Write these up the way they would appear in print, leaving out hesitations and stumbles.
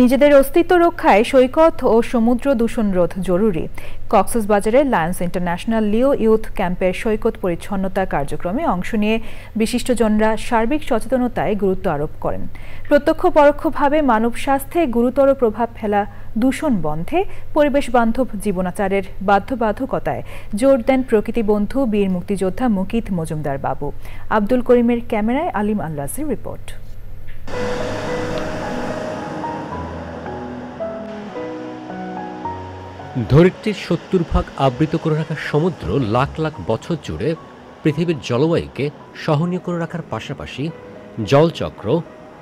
নিজেদের অস্তিত্ব রক্ষায় সৈকত ও সমুদ্র দূষণ রোধ জরুরি। কক্সবাজারের লায়ন্স ইন্টারন্যাশনাল লিও ইউথ ক্যাম্পের সৈকত পরিচ্ছন্নতা কার্যক্রমে অংশ নিয়ে বিশিষ্টজনরা সার্বিক সচেতনতায় গুরুত্ব আরোপ করেন। প্রত্যক্ষ পরোক্ষভাবে মানব স্বাস্থ্যে গুরুতর প্রভাব ফেলা দূষণ বন্ধে পরিবেশ বান্ধব জীবনাচারের বাধ্যবাধকতায় জোর দেন প্রকৃতিবন্ধু বীর মুক্তিযোদ্ধা মুকিত মজুমদার বাবু। আব্দুল করিমের ক্যামেরায় আলিম আল্লাসির রিপোর্ট। ধরিত্রীর ৭০% আবৃত করে রাখা সমুদ্র লাখ লাখ বছর জুড়ে পৃথিবীর জলবায়ুকে সহনীয় করে রাখার পাশাপাশি জলচক্র,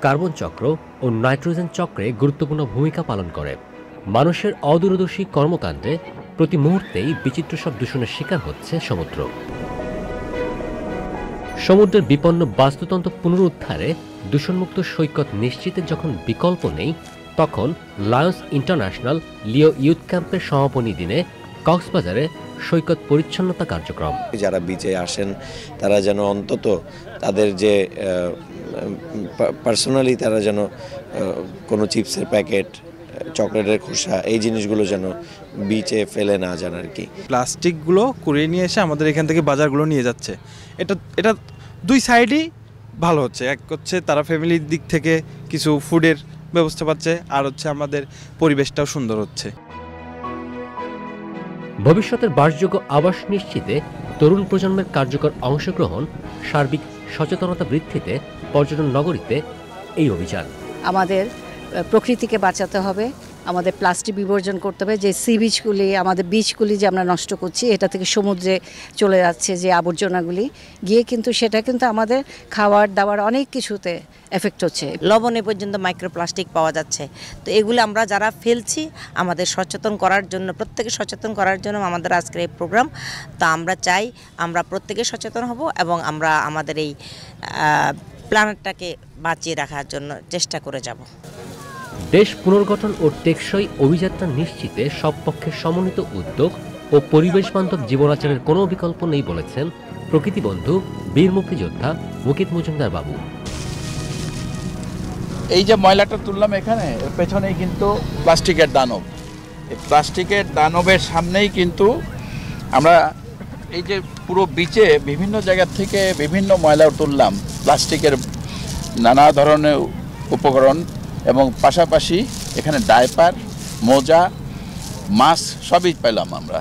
কার্বন চক্র ও নাইট্রোজেন চক্রে গুরুত্বপূর্ণ ভূমিকা পালন করে। মানুষের অদূরদর্শী কর্মকাণ্ডে প্রতি মুহূর্তেই বিচিত্র সব দূষণের শিকার হচ্ছে সমুদ্র। সমুদ্রের বিপন্ন বাস্তুতন্ত্র পুনরুদ্ধারে দূষণমুক্ত সৈকত নিশ্চিতে যখন বিকল্প নেই, তখন লায়ন্স ইন্টারন্যাশনাল লিও ইউথ ক্যাম্পের সমাপনী দিনে কক্সবাজারে সৈকত পরিচ্ছন্নতা কার্যক্রম। যারা বিচে আসেন তারা যেন অন্তত তাদের যে পার্সোনালি তারা যেন কোনো চিপসের প্যাকেট, চকলেটের খোসা, এই জিনিসগুলো যেন বিচে ফেলে না যান আর কি। প্লাস্টিকগুলো কুড়িয়ে নিয়ে এসে আমাদের এখান থেকে বাজারগুলো নিয়ে যাচ্ছে। এটা দুই সাইডই ভালো হচ্ছে। এক হচ্ছে তারা ফ্যামিলির দিক থেকে কিছু ফুডের ব্যবস্থা পাচ্ছে, আর হচ্ছে আমাদের পরিবেশটাও সুন্দর হচ্ছে। ভবিষ্যতের বাসযোগ্য আবাস নিশ্চিতে তরুণ প্রজন্মের কার্যকর অংশগ্রহণ, সার্বিক সচেতনতা বৃদ্ধিতে পর্যটন নগরীতে এই অভিযান। আমাদের প্রকৃতিকে বাঁচাতে হবে, আমাদের প্লাস্টিক বিবর্জন করতে হবে। যে সি বিচগুলি, আমাদের বিচগুলি যে আমরা নষ্ট করছি, এটা থেকে সমুদ্রে চলে যাচ্ছে যে আবর্জনাগুলি গিয়ে, কিন্তু সেটা কিন্তু আমাদের খাবার দাবার অনেক কিছুতে এফেক্ট হচ্ছে। লবণে পর্যন্ত মাইক্রোপ্লাস্টিক পাওয়া যাচ্ছে। তো এগুলো আমরা যারা ফেলছি আমাদের সচেতন করার জন্য, প্রত্যেকে সচেতন করার জন্য আমাদের আজকের এই প্রোগ্রাম। তো আমরা চাই আমরা প্রত্যেকে সচেতন হব এবং আমরা আমাদের এই প্ল্যানেটটাকে বাঁচিয়ে রাখার জন্য চেষ্টা করে যাব। দেশ পুনর্গঠন ও টেকসই অভিযাত্রা নিশ্চিতে সব পক্ষের সমন্বিত উদ্যোগ ও পরিবেশ বান্ধব জীবনাচারের কোনো বিকল্প নেই বলেছেন প্রকৃতিবন্ধু বীর মুক্তিযোদ্ধা মুকিত মজুমদার বাবু। এই যে ময়লাটা তুললাম এখানে, এর পেছনেই কিন্তু প্লাস্টিকের দানব। এই প্লাস্টিকের দানবের সামনেই কিন্তু আমরা এই যে পুরো বিচে বিভিন্ন জায়গা থেকে বিভিন্ন ময়লা তুললাম, প্লাস্টিকের নানা ধরনের উপকরণ, এবং পাশাপাশি এখানে ডাইপার, মোজা, মাস্ক সবই পেলাম আমরা।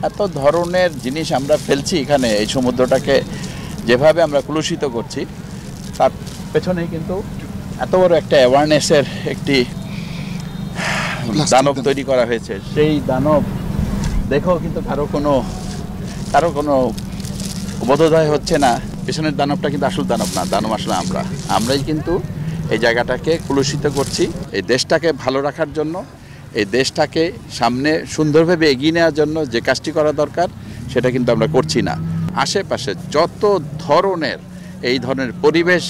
এত ধরনের জিনিস আমরা ফেলছি এখানে, এই সমুদ্রটাকে যেভাবে আমরা কলুষিত করছি, তার পেছনেই কিন্তু এত বড় একটা অ্যাওয়ারনেসের একটি দানব তৈরি করা হয়েছে। সেই দানব দেখো কিন্তু কারো কোনো বোধোদয় হচ্ছে না। পেছনের দানবটা কিন্তু আসল দানব না, দানব আসলে আমরাই কিন্তু এই জায়গাটাকে কলুষিত করছি। এই দেশটাকে ভালো রাখার জন্য, এই দেশটাকে সামনে সুন্দরভাবে এগিয়ে নেওয়ার জন্য যে কাজটি করা দরকার সেটা কিন্তু আমরা করছি না। আশেপাশে যত ধরনের এই ধরনের পরিবেশ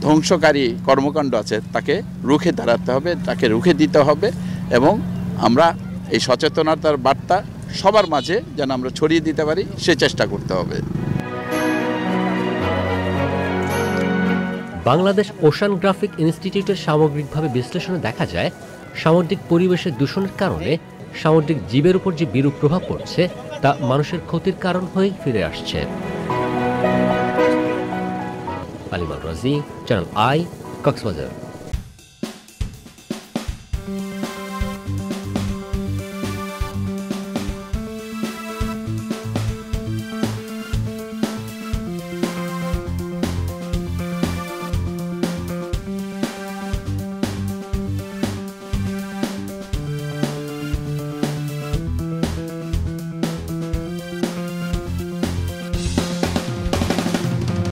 ধ্বংসকারী কর্মকাণ্ড আছে তাকে রুখে দাঁড়াতে হবে, তাকে রুখে দিতে হবে, এবং আমরা এই সচেতনতার বার্তা সবার মাঝে যেন আমরা ছড়িয়ে দিতে পারি সে চেষ্টা করতে হবে। বাংলাদেশ ওশানগ্রাফিক ইনস্টিটিউটের সামগ্রিকভাবে বিশ্লেষণে দেখা যায়, সামুদ্রিক পরিবেশের দূষণের কারণে সামুদ্রিক জীবের উপর যে বিরূপ প্রভাব পড়ছে তা মানুষের ক্ষতির কারণ হয়েই ফিরে আসছে। আলিম আল রাজি, চ্যানেল আই, কক্সবাজার।